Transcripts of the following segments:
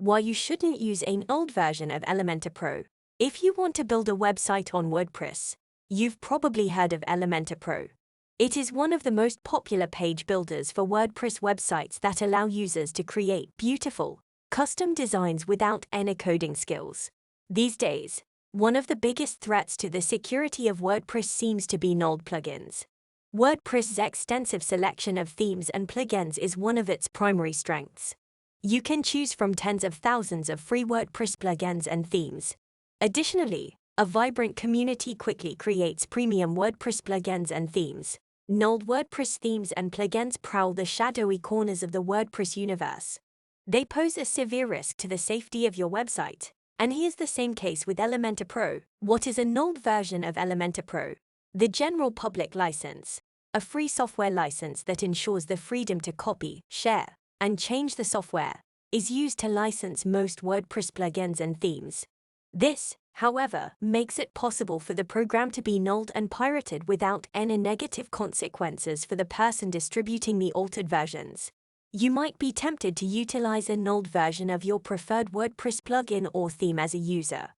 Why you shouldn't use an old version of Elementor Pro. If you want to build a website on WordPress, you've probably heard of Elementor Pro. It is one of the most popular page builders for WordPress websites that allow users to create beautiful, custom designs without any coding skills. These days, one of the biggest threats to the security of WordPress seems to be nulled plugins. WordPress's extensive selection of themes and plugins is one of its primary strengths. You can choose from tens of thousands of free WordPress plugins and themes. Additionally, a vibrant community quickly creates premium WordPress plugins and themes. Nulled WordPress themes and plugins prowl the shadowy corners of the WordPress universe. They pose a severe risk to the safety of your website. And here's the same case with Elementor Pro. What is a nulled version of Elementor Pro? The general public license, a free software license that ensures the freedom to copy, share, and change the software, is used to license most WordPress plugins and themes. This, however, makes it possible for the program to be nulled and pirated without any negative consequences for the person distributing the altered versions. You might be tempted to utilize a nulled version of your preferred WordPress plugin or theme as a user.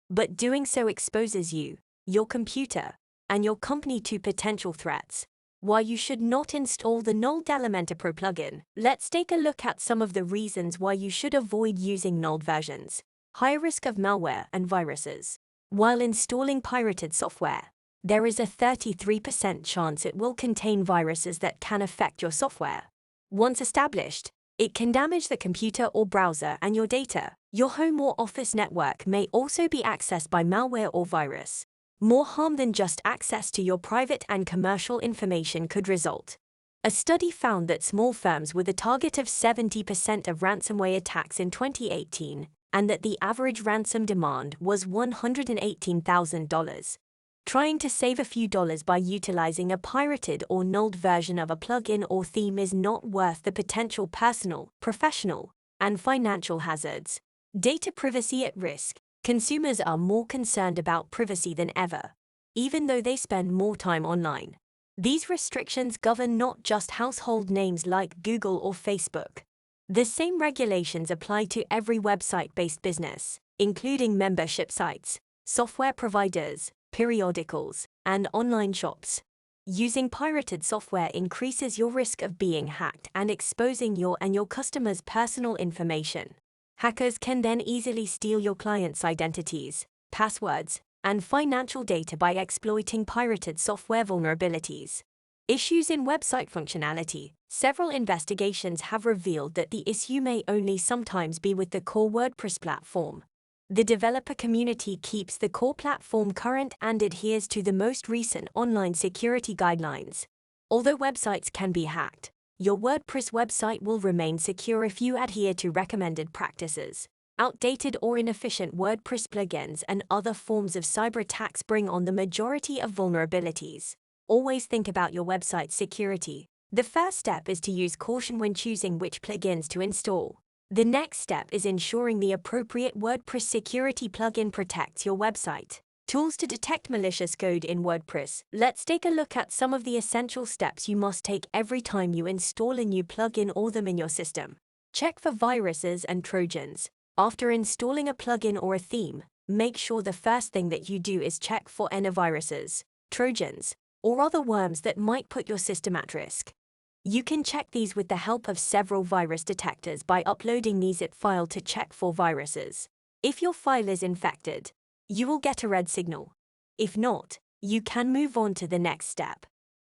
But doing so exposes you, your computer, and your company to potential threats. Why you should not install the nulled Elementor Pro plugin. Let's take a look at some of the reasons why you should avoid using nulled versions. High risk of malware and viruses. While installing pirated software, there is a 33% chance it will contain viruses that can affect your software. Once established, it can damage the computer or browser and your data. Your home or office network may also be accessed by malware or virus. More harm than just access to your private and commercial information could result. A study found that small firms were the target of 70% of ransomware attacks in 2018, and that the average ransom demand was $118,000. Trying to save a few dollars by utilizing a pirated or nulled version of a plugin or theme is not worth the potential personal, professional, and financial hazards. Data privacy at risk. Consumers are more concerned about privacy than ever, even though they spend more time online. These restrictions govern not just household names like Google or Facebook. The same regulations apply to every website-based business, including membership sites, software providers, periodicals, and online shops. Using pirated software increases your risk of being hacked and exposing your and your customers' personal information. Hackers can then easily steal your clients' identities, passwords, and financial data by exploiting pirated software vulnerabilities. Issues in website functionality. Several investigations have revealed that the issue may only sometimes be with the core WordPress platform. The developer community keeps the core platform current and adheres to the most recent online security guidelines. Although websites can be hacked, your WordPress website will remain secure if you adhere to recommended practices. Outdated or inefficient WordPress plugins and other forms of cyber attacks bring on the majority of vulnerabilities. Always think about your website's security. The first step is to use caution when choosing which plugins to install. The next step is ensuring the appropriate WordPress security plugin protects your website. Tools to detect malicious code in WordPress. Let's take a look at some of the essential steps you must take every time you install a new plugin or theme in your system. Check for viruses and Trojans. After installing a plugin or a theme, make sure the first thing that you do is check for any viruses, Trojans, or other worms that might put your system at risk. You can check these with the help of several virus detectors by uploading the zip file to check for viruses. If your file is infected, you will get a red signal. If not, you can move on to the next step.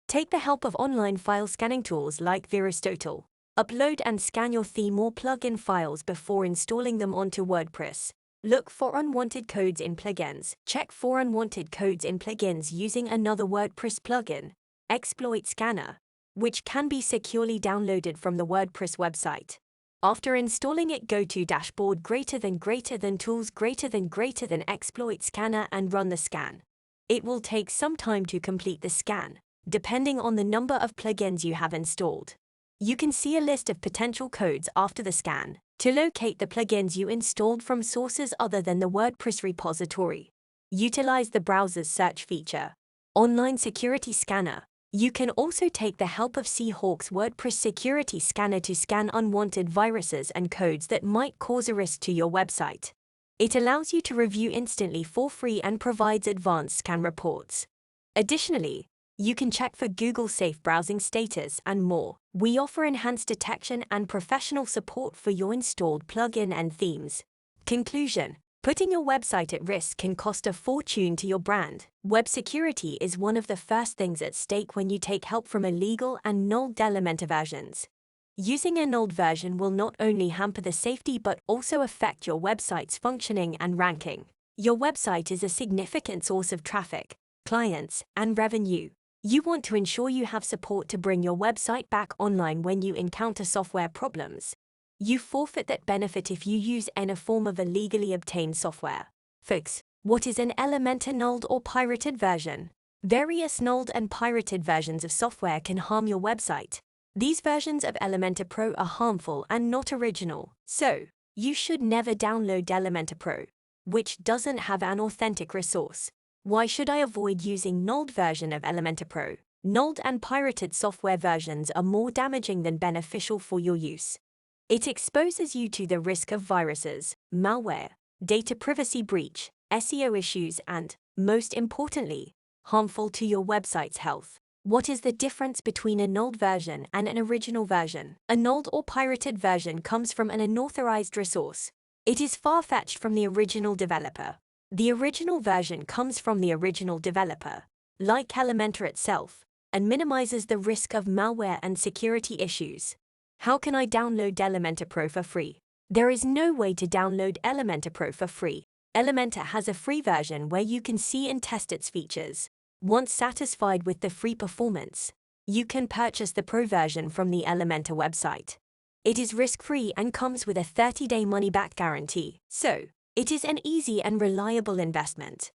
Take the help of online file scanning tools like VirusTotal. Upload and scan your theme or plugin files before installing them onto WordPress. Look for unwanted codes in plugins. Check for unwanted codes in plugins using another WordPress plugin, Exploit Scanner, which can be securely downloaded from the WordPress website. After installing it, go to Dashboard Tools Exploit Scanner and run the scan. It will take some time to complete the scan, depending on the number of plugins you have installed. You can see a list of potential codes after the scan to locate the plugins you installed from sources other than the WordPress repository. Utilize the browser's search feature. Online Security Scanner. You can also take the help of Seahawk's WordPress security scanner to scan unwanted viruses and codes that might cause a risk to your website. It allows you to review instantly for free and provides advanced scan reports. Additionally, you can check for Google Safe browsing status and more. We offer enhanced detection and professional support for your installed plugin and themes. Conclusion: putting your website at risk can cost a fortune to your brand. Web security is one of the first things at stake when you take help from illegal and nulled Elementor versions. Using a nulled version will not only hamper the safety but also affect your website's functioning and ranking. Your website is a significant source of traffic, clients, and revenue. You want to ensure you have support to bring your website back online when you encounter software problems. You forfeit that benefit if you use any form of illegally obtained software. Folks, what is an Elementor nulled or pirated version? Various nulled and pirated versions of software can harm your website. These versions of Elementor Pro are harmful and not original, so you should never download Elementor Pro, which doesn't have an authentic resource. Why should I avoid using nulled version of Elementor Pro? Nulled and pirated software versions are more damaging than beneficial for your use. It exposes you to the risk of viruses, malware, data privacy breach, SEO issues, and, most importantly, harmful to your website's health. What is the difference between a nulled version and an original version? A nulled or pirated version comes from an unauthorized resource. It is far-fetched from the original developer. The original version comes from the original developer, like Elementor itself, and minimizes the risk of malware and security issues. How can I download Elementor Pro for free? There is no way to download Elementor Pro for free. Elementor has a free version where you can see and test its features. Once satisfied with the free performance, you can purchase the Pro version from the Elementor website. It is risk-free and comes with a 30-day money-back guarantee, so it is an easy and reliable investment.